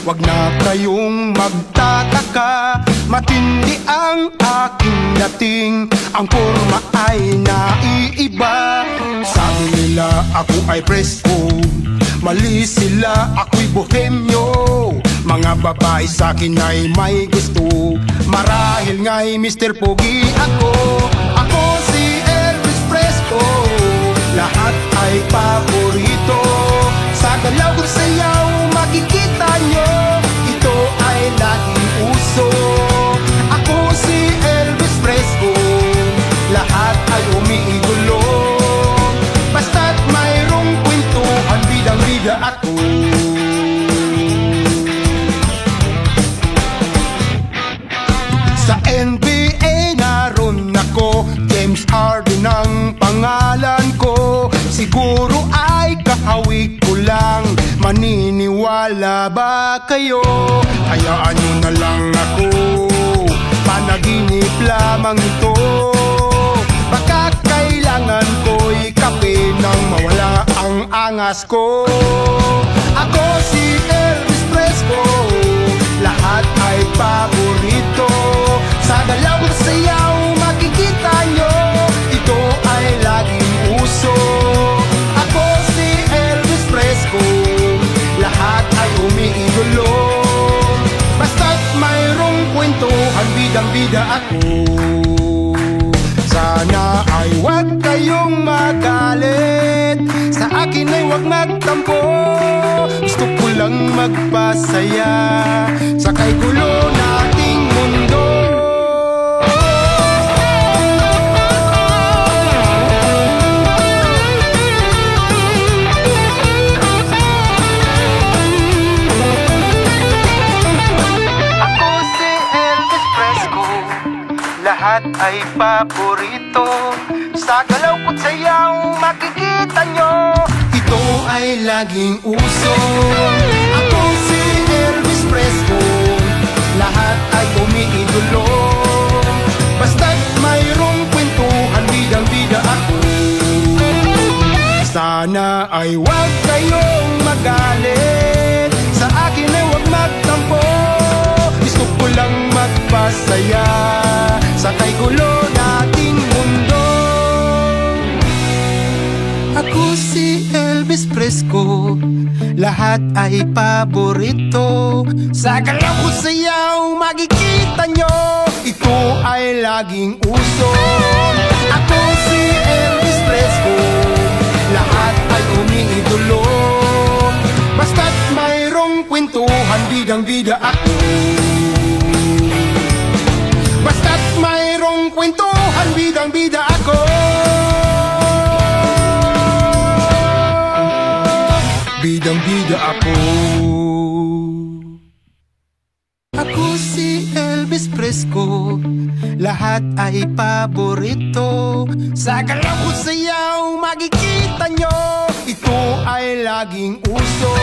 Wag na kayong magtataka, matindi ang aking dating. Ang forma ay naiiba. Sabi nila ako ay presko, mali sila, ako'y bohemyo. Mga babae sa'kin ay may gusto, marahil nga'y Mr. Pogi ako. Ako si Elvis Fresco, lahat ay paborito. Sa galaw kong sayaw makikita nyo, ito ay laging uso. Ako si Elvis Fresco, lahat ay umiigulo. Basta't mayroong kwentuhan, bidang-bida ako. Sa NBA naroon ako, James Harden ang pangalan ko. Siguro ay kahawig ko lang, maniniwala ba kayo? Hayaan nyo na lang ako, panaginip lamang ito. Baka kailangan ko'y kape nang mawala ang angas ko. Ako si Elvis Fresco, lahat ay paborito. Sa galaw ng sayaw makikita nyo, ito ay laging uso. Ako si Elvis Fresco, lahat ay umiigulo. Basta't mayroong kwentuhan, bidang-bida ako. Sana ay huwag kayong magalit, sa akin ay huwag magtampo. Gusto ko lang magpasaya sa kay gulo nating mundo. Ako si Elvis Fresco, lahat ay paborito. Sa galaw ko't sayaw makikita nyo, ito ay laging uso. Ako si Elvis Fresco, lahat ay umiidolo. Basta't mayroong kwentuhan, bidang-bida ako. Sana ay huwag kayong magalit, sa akin ay huwag magtampo. Gusto ko lang magpasaya sa kay gulo nating mundo. Ako si Elvis Fresco, lahat ay paborito. Sa galaw ko sayaw makikita nyo, ito ay laging uso. Ako si Elvis Fresco, lahat ay umiidolo. Basta't mayroong kwentuhan, bidang-bida ako. Basta't mayroong kwentuhan, bidang-bida ako. Bidang-bida ako. Ako si Elvis Fresco, lahat ay paborito. Sa galaw ko sayaw makikita nyo, ito ay laging uso.